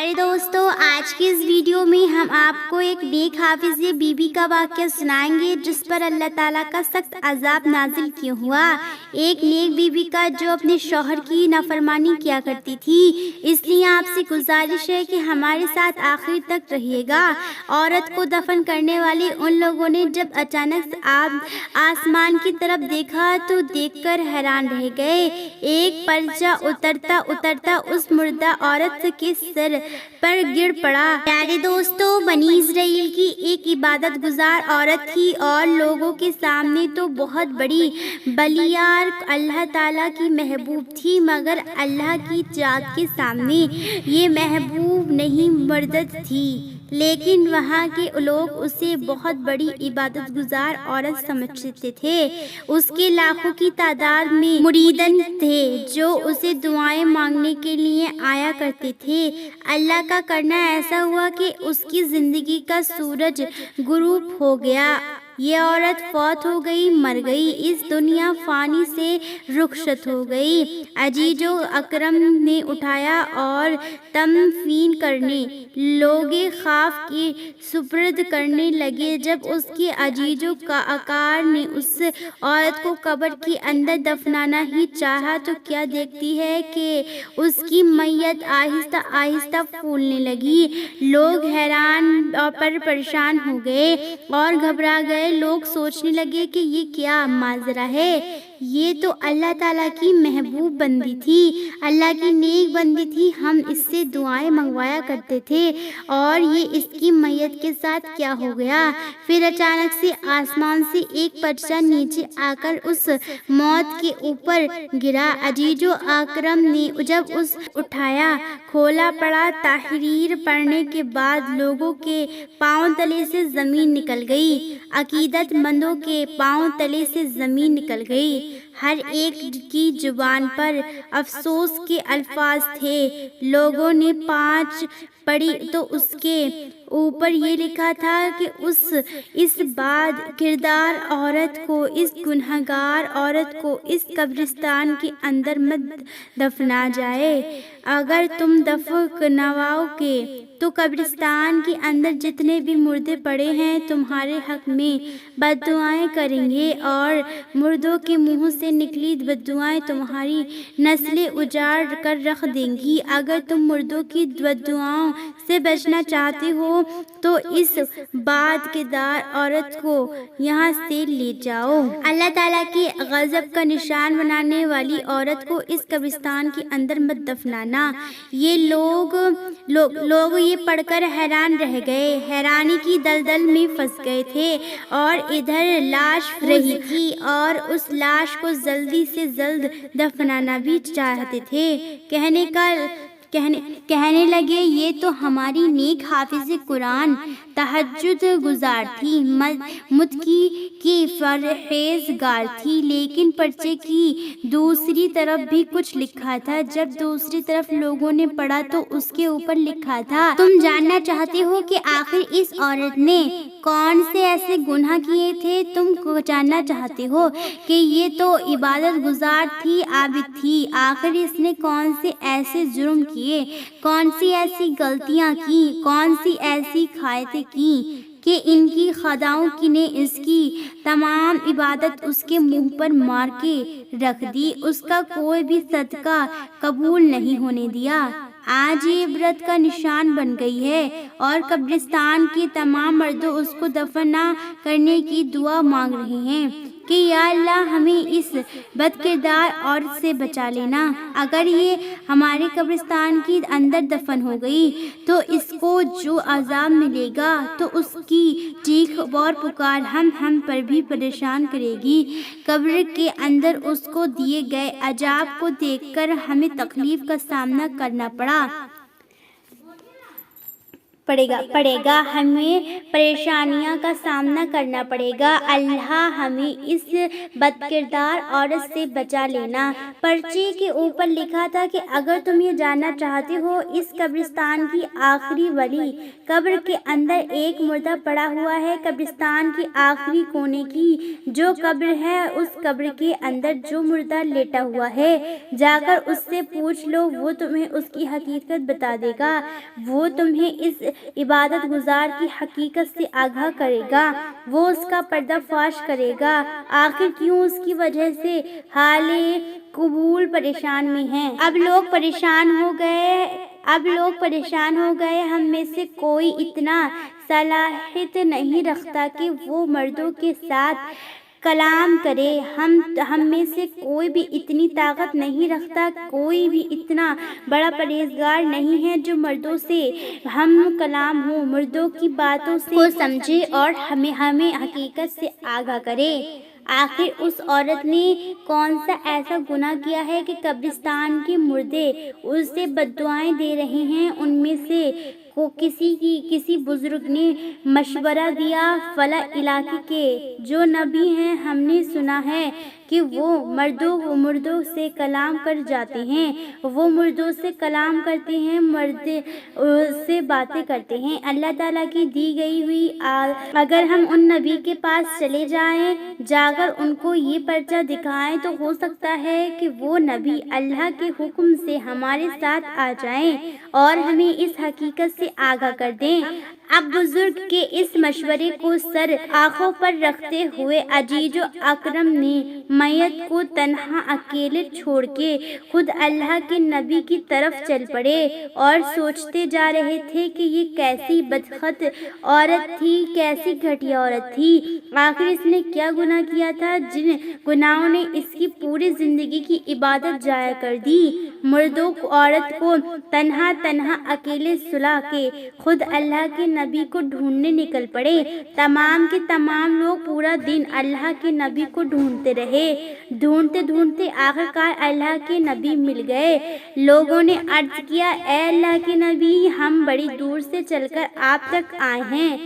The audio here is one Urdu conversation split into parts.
پیارے دوستو، آج کی اس ویڈیو میں ہم آپ کو ایک نیک حافظ بیوی کا واقعہ سنائیں گے جس پر اللہ تعالیٰ کا سخت عذاب نازل کیا ہوا۔ ایک نیک بیوی کا جو اپنے شوہر کی نافرمانی کیا کرتی تھی، اس لیے آپ سے گزارش ہے کہ ہمارے ساتھ آخر تک رہیے گا۔ عورت کو دفن کرنے والے ان لوگوں نے جب اچانک سے آسمان کی طرف دیکھا تو دیکھ کر حیران رہ گئے۔ ایک پرچہ اترتا اترتا اس مردہ عورت کے سر پر گر پڑا۔ پیارے دوستو، بنی اسرائیل کی ایک عبادت گزار عورت تھی اور لوگوں کے سامنے تو بہت بڑی بلیار اللہ تعالیٰ کی محبوب تھی، مگر اللہ کی ذات کے سامنے یہ محبوب نہیں مردد تھی۔ لیکن وہاں کے لوگ اسے بہت بڑی عبادت گزار عورت سمجھتے تھے۔ اس کے لاکھوں کی تعداد میں مریدان تھے جو اسے دعائیں مانگنے کے لیے آیا کرتے تھے۔ اللہ کا کرنا ایسا ہوا کہ اس کی زندگی کا سورج غروب ہو گیا۔ یہ عورت فوت ہو گئی، مر گئی، اس دنیا فانی سے رخصت ہو گئی۔ عزیز و اکرم نے اٹھایا اور تدفین کرنے لوگ خاک کے سپرد کرنے لگے۔ جب اس کے عزیز و اقارب نے اس عورت کو قبر کے اندر دفنانا ہی چاہا تو کیا دیکھتی ہے کہ اس کی میت آہستہ آہستہ پھولنے لگی۔ لوگ حیران اور پریشان ہو گئے اور گھبرا گئے۔ لوگ سوچنے لگے کہ یہ کیا ماجرا ہے، یہ تو اللہ تعالیٰ کی محبوب بندی تھی، اللہ کی نیک بندی تھی، ہم اس سے دعائیں منگوایا کرتے تھے اور یہ اس کی میت کے ساتھ کیا ہو گیا؟ پھر اچانک سے آسمان سے ایک پرچہ نیچے آ کر اس موت کے اوپر گرا۔ عزیز و اکرم نے جب اس اٹھایا، کھولا پڑا، تحریر پڑھنے کے بعد لوگوں کے پاؤں تلے سے زمین نکل گئی، عقیدت مندوں کے پاؤں تلے سے زمین نکل گئی۔ ہر ایک کی زبان پر افسوس کے الفاظ تھے۔ لوگوں نے 5 پڑھی تو اس کے اوپر یہ لکھا تھا کہ اس بعد کردار عورت کو، اس گنہگار عورت کو اس قبرستان کے اندر مت دفنا جائے۔ اگر تم دفنواؤ گے تو قبرستان کے اندر جتنے بھی مردے پڑے ہیں تمہارے حق میں بد دعائیں کریں گے اور مردوں کے منہ سے نکلی بد دعائیں تمہاری نسلیں اجاڑ کر رکھ دیں گی۔ اگر تم مردوں کی بد دعاؤں سے بچنا چاہتے ہو تو اس بعد کردار عورت کو یہاں سے لے جاؤ۔ اللہ تعالیٰ کے غضب کا نشان بنانے والی عورت کو اس قبرستان کے اندر مت دفنانا۔ یہ لوگ یہ پڑھ کر حیران رہ گئے، حیرانی کی دلدل میں پھنس گئے تھے اور ادھر لاش رہی تھی اور اس لاش کو جلدی سے جلد دفنانا بھی چاہتے تھے۔ کہنے لگے یہ تو ہماری نیک حافظ قرآن تہجد گزار تھی، متقی کی پرہیزگار تھی، لیکن پرچے کی دوسری طرف بھی کچھ لکھا تھا۔ جب دوسری طرف لوگوں نے پڑھا تو اس کے اوپر لکھا تھا، تم جاننا چاہتے ہو کہ آخر اس عورت نے کون سے ایسے گناہ کیے تھے؟ تم جاننا چاہتے ہو کہ یہ تو عبادت گزار تھی، عابد تھی، آخر اس نے کون سے ایسے جرم کیے، کون سی ایسی غلطیاں کی، کون سی ایسی کھائیتیں کی کہ ان کی خداؤں کی نے اس کی تمام عبادت اس کے منہ پر مار کے رکھ دی، اس کا کوئی بھی صدقہ قبول نہیں ہونے دیا۔ آج یہ عبرت کا نشان بن گئی ہے اور قبرستان کے تمام مردوں اس کو دفن نہ کرنے کی دعا مانگ رہے ہیں کہ یا اللہ ہمیں اس بد کردار عورت سے بچا لینا۔ اگر یہ ہمارے قبرستان کے اندر دفن ہو گئی تو اس کو جو عذاب ملے گا تو اس کی چیخ اور پکار ہم پر بھی پریشان کرے گی۔ قبر کے اندر اس کو دیے گئے عذاب کو دیکھ کر ہمیں تکلیف کا سامنا کرنا پڑا۔ پڑے گا ہمیں پریشانیاں کا سامنا کرنا پڑے گا۔ اللہ ہمیں اس بد کردار عورت سے بچا لینا۔ پرچے کے اوپر لکھا تھا کہ اگر تم یہ جاننا چاہتے ہو اس قبرستان کی آخری ولی قبر کے اندر ایک مردہ پڑا ہوا ہے۔ قبرستان کی آخری کونے کی جو قبر ہے اس قبر کے اندر جو مردہ لیٹا ہوا ہے جا کر اس سے پوچھ لو، وہ تمہیں اس کی حقیقت بتا دے گا۔ وہ تمہیں اس عبادت گزار کی حقیقت سے آگاہ کرے گا، وہ اس کا پردہ فاش کرے گا۔ آخر کیوں اس کی وجہ سے حال قبول پریشان میں ہیں۔ اب لوگ پریشان ہو گئے۔ ہم میں سے کوئی اتنا صلاحیت نہیں رکھتا کہ وہ مردوں کے ساتھ کلام کرے۔ ہم میں سے کوئی بھی اتنی طاقت نہیں رکھتا، کوئی بھی اتنا بڑا پرہیزگار نہیں ہے جو مردوں سے ہم کلام ہو، مردوں کی باتوں کو سمجھے اور ہمیں حقیقت سے آگاہ کرے۔ آخر اس عورت نے کون سا ایسا گناہ کیا ہے کہ قبرستان کے مردے اسے بددعائیں دے رہے ہیں؟ ان میں سے کسی بزرگ نے مشورہ دیا، فلاں علاقے کے جو نبی ہیں ہم نے سنا ہے کہ وہ مردوں سے کلام کر جاتے ہیں، وہ مردوں سے کلام کرتے ہیں، مرد سے باتیں کرتے ہیں اللہ تعالیٰ کی دی گئی ہوئی۔ اگر ہم ان نبی کے پاس چلے جائیں، جا کر ان کو یہ پرچہ دکھائیں تو ہو سکتا ہے کہ وہ نبی اللہ کے حکم سے ہمارے ساتھ آ جائیں اور ہمیں اس حقیقت سے آگاہ کر دیں۔ اب بزرگ کے اس مشورے کو سر آنکھوں پر رکھتے ہوئے عزیز و اکرم نے میت کو تنہا اکیلے چھوڑ کے خود اللہ کے نبی کی طرف چل پڑے اور سوچتے جا رہے تھے کہ یہ کیسی بدبخت عورت تھی، کیسی گھٹیا عورت تھی۔ آخر اس نے کیا گناہ کیا تھا جن گناہوں نے اس کی پوری زندگی کی عبادت ضائع کر دی؟ مردوں عورت کو تنہا اکیلے سلا کے خود اللہ کے نبی کو ڈھونڈنے نکل پڑے۔ تمام کے تمام لوگ پورا دن اللہ کے نبی کو ڈھونڈتے رہے۔ ڈھونڈتے آخرکار اللہ کے نبی مل گئے۔ لوگوں نے عرض کیا، اے اللہ کے نبی، ہم بڑی دور سے چل کر آپ تک آئے ہیں،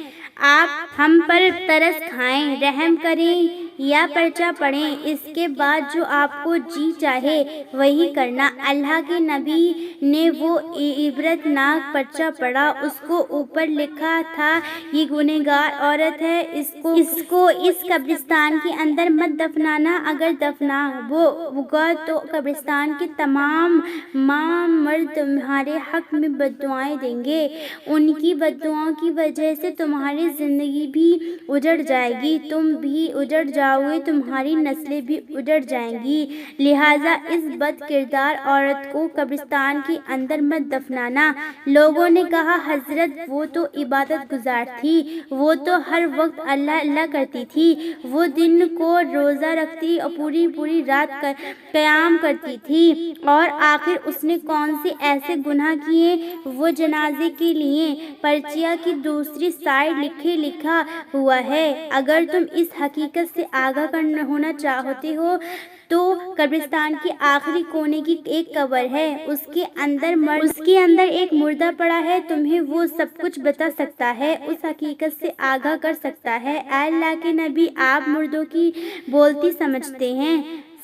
آپ ہم پر ترس کھائیں، رحم کریں یا پرچہ پڑھیں، اس کے بعد جو آپ کو جی چاہے وہی کرنا۔ اللہ کے نبی نے وہ عبرت ناک پرچہ پڑھا۔ اس کو اوپر لکھا تھا، یہ گنہگار عورت ہے، اس کو اس قبرستان کے اندر مت دفنانا، اگر دفنا ہوگا تو قبرستان کے تمام مرد تمہارے حق میں بددعائیں دیں گے، ان کی بددعاؤں کی وجہ سے تمہاری زندگی بھی اجڑ جائے گی، تم بھی اجڑ جاؤ گے، تمہاری نسلیں بھی اجڑ جائیں گی، لہٰذا اس بد کردار عورت کو قبرستان کے اندر مت دفنانا۔ لوگوں نے کہا، حضرت وہ تو عبادت گزار تھی، وہ تو ہر وقت اللہ کرتی تھی، وہ دن کو روزہ رکھتی اور پوری رات قیام کرتی تھی، اور آخر اس نے کون سے ایسے گناہ کیے؟ وہ جنازے کے لیے پرچیہ کی دوسری سائڈ لکھا ہوا ہے۔ اگر تم اس حقیقت سے آگاہ ہونا چاہتے ہو تو قبرستان کے آخری کونے کی ایک قبر ہے، اس کے اندر ایک مردہ پڑا ہے، تمہیں وہ سب کچھ بتا سکتا ہے، اس حقیقت سے آگاہ کر سکتا ہے۔ اے اللہ کے نبی، آپ مردوں کی بولتی سمجھتے ہیں،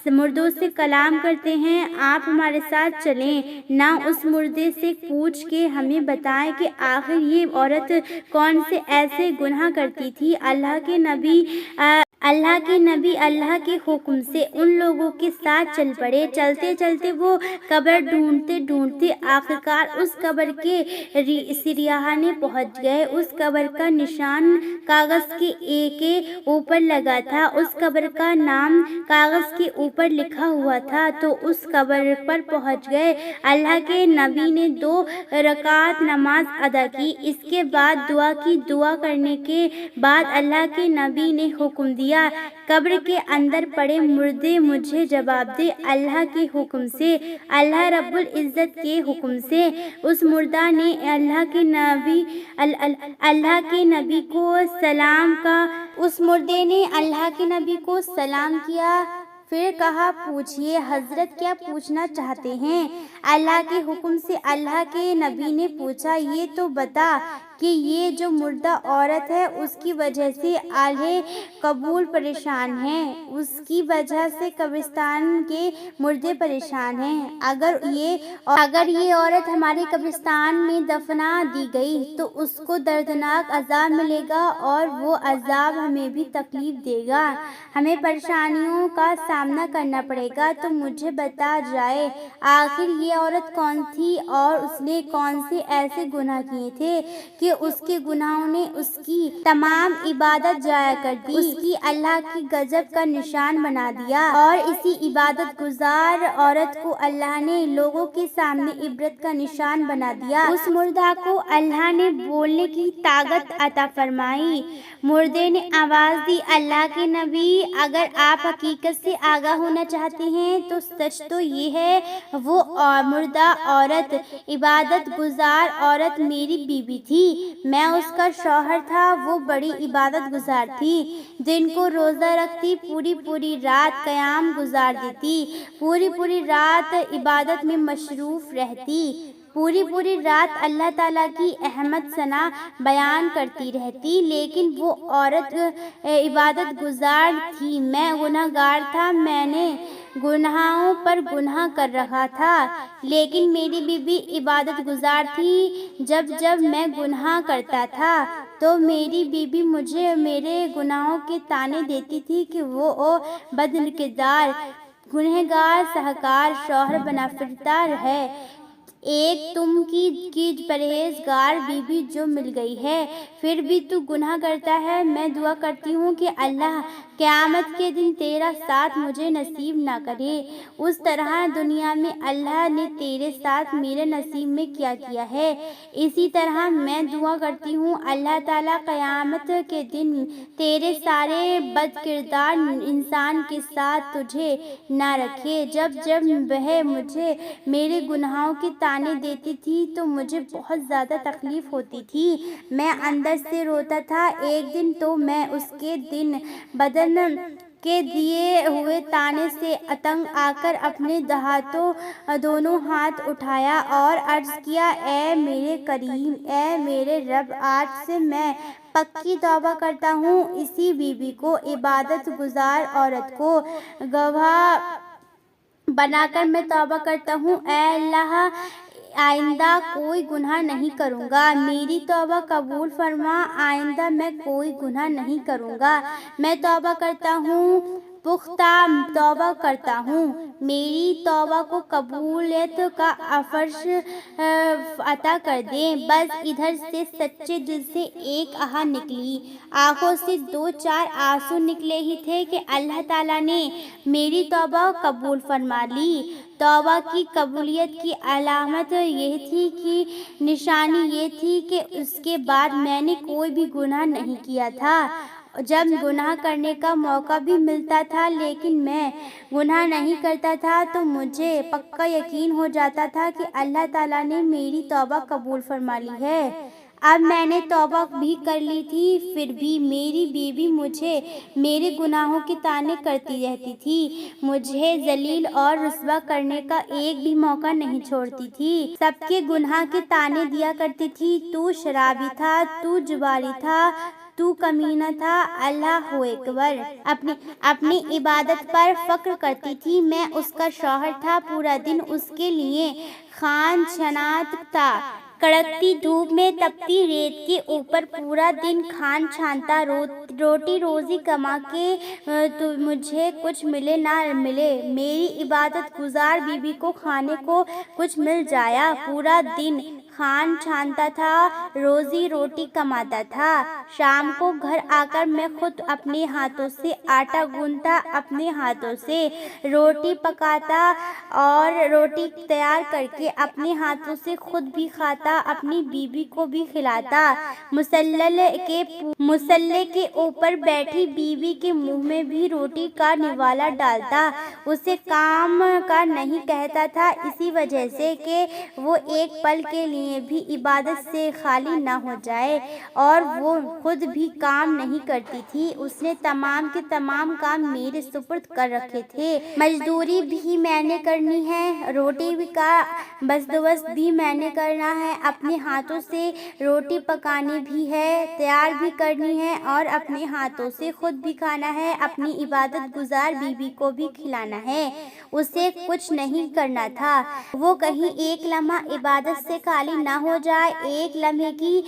مردوں سے کلام کرتے ہیں، آپ ہمارے ساتھ چلیں، نہ اس مردے سے پوچھ کے ہمیں بتائیں کہ آخر یہ عورت کون سے ایسے گناہ کرتی تھی۔ اللہ کے نبی اللہ کے حکم سے ان لوگوں کے ساتھ چل پڑے۔ چلتے وہ قبر ڈھونڈتے آخرکار اس قبر کے سریانے پہنچ گئے۔ اس قبر کا نشان کاغذ کے اوپر لگا تھا، اس قبر کا نام کاغذ کے اوپر لکھا ہوا تھا، تو اس قبر پر پہنچ گئے۔ اللہ کے نبی نے 2 رکعت نماز ادا کی، اس کے بعد دعا کی۔ دعا کرنے کے بعد اللہ کے نبی نے حکم دیا، قبر کے اندر پڑے مردے مجھے جواب دے۔ اللہ کے حکم سے، اللہ رب العزت کے حکم سے، اس مردہ نے اللہ کے نبی کو سلام کا، اس مردے نے اللہ کے نبی کو سلام کیا، پھر کہا پوچھئے حضرت کیا پوچھنا چاہتے ہیں؟ اللہ کے حکم سے اللہ کے نبی نے پوچھا یہ تو بتا کہ یہ جو مردہ عورت ہے اس کی وجہ سے اہل قبول پریشان ہیں، اس کی وجہ سے قبرستان کے مردے پریشان ہیں۔ اگر یہ عورت ہمارے قبرستان میں دفنا دی گئی تو اس کو دردناک عذاب ملے گا اور وہ عذاب ہمیں بھی تکلیف دے گا، ہمیں پریشانیوں کا سامنا کرنا پڑے گا۔ تو مجھے بتا جائے آخر یہ عورت کون تھی اور اس نے کون سے ایسے گناہ کیے تھے کہ اس کے گناہوں نے اس کی تمام عبادت ضائع کر دی، اس کی اللہ کی غضب کا نشان بنا دیا، اور اسی عبادت گزار عورت کو اللہ نے لوگوں کے سامنے عبرت کا نشان بنا دیا۔ اس مردہ کو اللہ نے بولنے کی طاقت عطا فرمائی۔ مردے نے آواز دی اللہ کے نبی اگر آپ حقیقت سے آگاہ ہونا چاہتے ہیں تو سچ تو یہ ہے وہ مردہ عورت عبادت گزار عورت میری بیوی تھی، میں اس کا شوہر تھا، وہ بڑی عبادت گزار تھی، دن کو روزہ رکھتی، پوری رات قیام گزار دیتی، پوری رات عبادت میں مصروف رہتی، پوری رات اللہ تعالیٰ کی احمد ثنا بیان کرتی رہتی، لیکن وہ عورت عبادت گزار تھی، میں گناہ گار تھا، میں نے گناہوں پر گناہ کر رہا تھا، لیکن میری بیوی عبادت گزار تھی۔ جب میں گناہ کرتا تھا تو میری بیوی مجھے میرے گناہوں کے طعنے دیتی تھی کہ وہ بدکردار گنہگار سہکار شوہر بنا پھرتا ہے، ایک تم کی پرہیزگار بیوی جو مل گئی ہے، پھر بھی تو گناہ کرتا ہے۔ میں دعا کرتی ہوں کہ اللہ قیامت کے دن تیرا ساتھ مجھے نصیب نہ کرے، اس طرح دنیا میں اللہ نے تیرے ساتھ میرے نصیب میں کیا ہے۔ اسی طرح میں دعا کرتی ہوں اللہ تعالیٰ قیامت کے دن تیرے سارے بد کردار انسان کے ساتھ تجھے نہ رکھے۔ جب وہ مجھے میرے گناہوں کے طعنے دیتی تھی تو مجھے بہت زیادہ تکلیف ہوتی تھی، میں اندر سے روتا تھا۔ ایک دن تو میں اس کے بدن کے دیے ہوئے طعنے سے تنگ آ کر اپنے دونوں ہاتھ اٹھایا اور عرض کیا اے میرے کریم، اے میرے رب، آج سے میں پکی توبہ کرتا ہوں، اسی بیوی کو عبادت گزار عورت کو گواہ بنا کر میں توبہ کرتا ہوں، اے اللہ آئندہ کوئی گناہ نہیں کروں گا، میری توبہ قبول فرما، آئندہ میں کوئی گناہ نہیں کروں گا، میں توبہ کرتا ہوں، پختہ توبہ کرتا ہوں، میری توبہ کو قبولیت کا فرش عطا کر دیں۔ بس ادھر سے سچے دل سے ایک آہ نکلی، آنکھوں سے 2-4 آنسو نکلے ہی تھے کہ اللہ تعالیٰ نے میری توبہ قبول فرما لی۔ توبہ کی قبولیت کی علامت یہ تھی کہ نشانی یہ تھی کہ اس کے بعد میں نے کوئی بھی گناہ نہیں کیا تھا، جب گناہ کرنے کا موقع بھی ملتا تھا لیکن میں گناہ نہیں کرتا تھا تو مجھے پکا یقین ہو جاتا تھا کہ اللہ تعالیٰ نے میری توبہ قبول فرما لی ہے۔ اب میں نے توبہ بھی کر لی تھی، پھر بھی میری بیوی مجھے میرے گناہوں کے طعنے کرتی رہتی تھی، مجھے ذلیل اور رسوا کرنے کا ایک بھی موقع نہیں چھوڑتی تھی، سب کے گناہ کے طعنے دیا کرتی تھی، تو شرابی تھا، تو جواری تھا، تو کمینہ تھا، اللہ اکبر، اپنی عبادت پر فخر کرتی تھی، میں اس کا شوہر تھا، پورا دن اس کے لیے خان چھانتا تھا، کڑکتی دھوپ میں تپتی ریت کے اوپر پورا دن خان چھانتا، روٹی روزی کما کے مجھے کچھ ملے نہ ملے، میری عبادت گزار بیوی کو کھانے کو کچھ مل جایا، پورا دن خان چھانتا تھا، روزی روٹی کماتا تھا، شام کو گھر آ کر میں خود اپنے ہاتھوں سے آٹا گوندھتا، اپنے ہاتھوں سے روٹی پکاتا اور روٹی تیار کر کے اپنے ہاتھوں سے خود بھی کھاتا، اپنی بیوی کو بھی کھلاتا، مصلے کے اوپر بیٹھی بیوی کے منہ میں بھی روٹی کا نوالا ڈالتا، اسے کام کا نہیں کہتا تھا، اسی وجہ سے کہ وہ ایک پل کے لیے لیے بھی عبادت سے خالی نہ ہو جائے، اور وہ خود بھی کام نہیں کرتی تھی۔ اس نے تمام کے تمام کام میرے سپرد کر رکھے تھے۔ مزدوری بھی میں نے کرنی ہے، روٹی کا بندوبست بھی میں نے کرنا ہے، اپنے ہاتھوں سے روٹی پکانی بھی ہے، تیار بھی کرنی ہے، اور اپنے ہاتھوں سے خود بھی کھانا ہے، اپنی عبادت گزار بیوی کو بھی کھلانا ہے۔ اسے کچھ نہیں کرنا تھا، وہ کہیں ایک لمحہ عبادت سے خالی نہ ہو جائے، ایک لمحے کی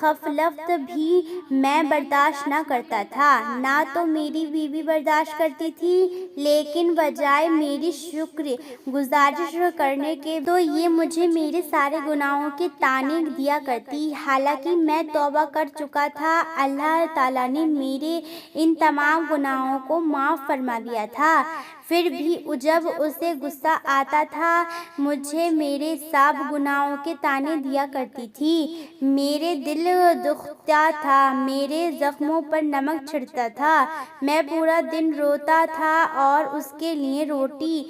غفلت بھی میں برداشت نہ کرتا تھا۔ نہ تو میری بیوی برداشت کرتی تھی، لیکن بجائے میری شکر گزاری کرنے کے تو یہ مجھے میرے سارے گناہوں کے طعنے دیا کرتی۔ حالانکہ میں توبہ کر چکا تھا، اللہ تعالیٰ نے میرے ان تمام گناہوں کو معاف فرما دیا تھا، پھر بھی جب اسے غصہ آتا تھا مجھے میرے سب گناہوں کے طعنے دیا کرتی تھی۔ میرے دل دکھتا تھا، میرے زخموں پر نمک چھڑکتا تھا، میں پورا دن روتا تھا اور اس کے لیے روٹی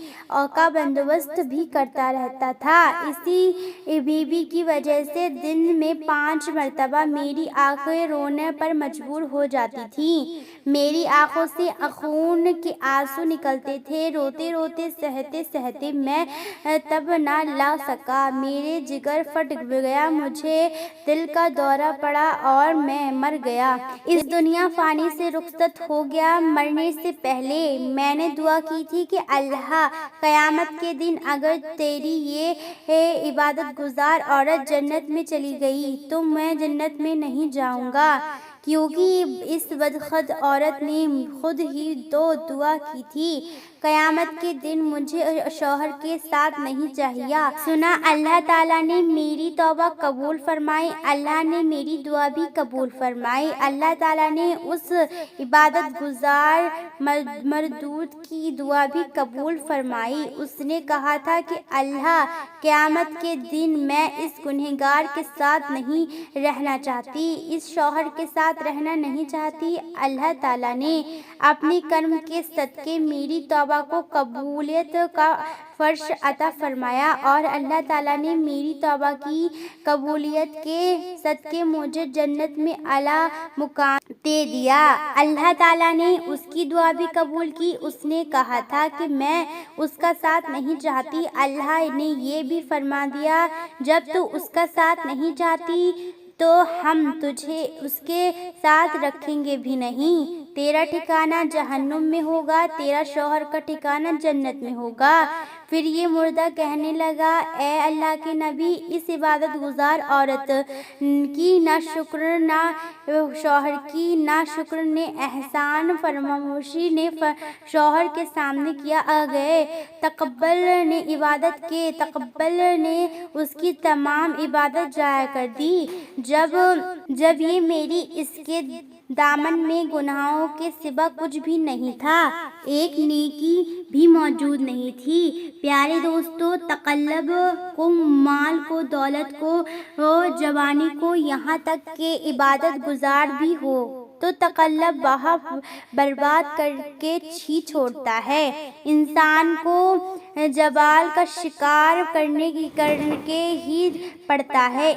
کا بندوبست بھی کرتا رہتا تھا۔ اسی بیوی کی وجہ سے دن میں 5 مرتبہ میری آنکھیں رونے پر مجبور ہو جاتی تھیں، میری آنکھوں سے خون کے آنسو نکلتے تھے، روتے روتے سہتے سہتے میں تب نہ لا سکا، میرے جگر پھٹ گیا، مجھے دل کا دورہ پڑا اور میں مر گیا۔ اس دنیا فانی سے رخصت ہو گیا۔ مرنے سے پہلے میں نے دعا کی تھی کہ اللہ قیامت کے دن اگر تیری یہ عبادت گزار عورت جنت میں چلی گئی تو میں جنت میں نہیں جاؤں گا، کیونکہ اس بدبخت عورت نے خود ہی تو دعا کی تھی قیامت کے دن مجھے شوہر کے ساتھ نہیں چاہیے۔ سنا اللہ تعالیٰ نے میری توبہ قبول فرمائی، اللہ نے میری دعا بھی قبول فرمائی، اللہ تعالیٰ نے اس عبادت گزار مردود کی دعا بھی قبول فرمائی۔ اس نے کہا تھا کہ اللہ قیامت کے دن میں اس گنہگار کے ساتھ نہیں رہنا چاہتی، اس شوہر کے ساتھ رہنا نہیں چاہتی۔ اللہ تعالیٰ نے اپنے کرم کے صدقے میری توبہ کو قبولیت کا فرش عطا فرمایا، اور اللہ تعالیٰ نے میری توبہ کی قبولیت کے صدقے مجھے جنت میں اعلیٰ مقام دے دیا۔ اللہ تعالیٰ نے اس کی دعا بھی قبول کی، اس نے کہا تھا کہ میں اس کا ساتھ نہیں چاہتی، اللہ نے یہ بھی فرما دیا جب تو اس کا ساتھ نہیں چاہتی تو ہم تجھے اس کے ساتھ رکھیں گے بھی نہیں، تیرا ٹھکانہ جہنم میں ہوگا، تیرا شوہر کا ٹھکانہ جنت میں ہوگا۔ پھر یہ مردہ کہنے لگا، اے اللہ کے نبی، اس عبادت گزار عورت کی نہ شکر نہ شوہر کی نہ شکر نے احسان فراموشی نے شوہر کے سامنے کیا گئے، تقبل نے عبادت کے تقبل نے اس کی تمام عبادت ضائع کر دی، جب یہ میری اس کے دامن میں گناہوں کے سوا کچھ بھی نہیں تھا، ایک نیکی بھی موجود نہیں تھی۔ پیارے دوستو، تقلب کو، مال کو، دولت کو، جوانی کو، یہاں تک کہ عبادت گزار بھی ہو تو تقلب بہت برباد کر کے چھوڑتا ہے، انسان کو جوال کا شکار کرنے کے ہی پڑتا ہے۔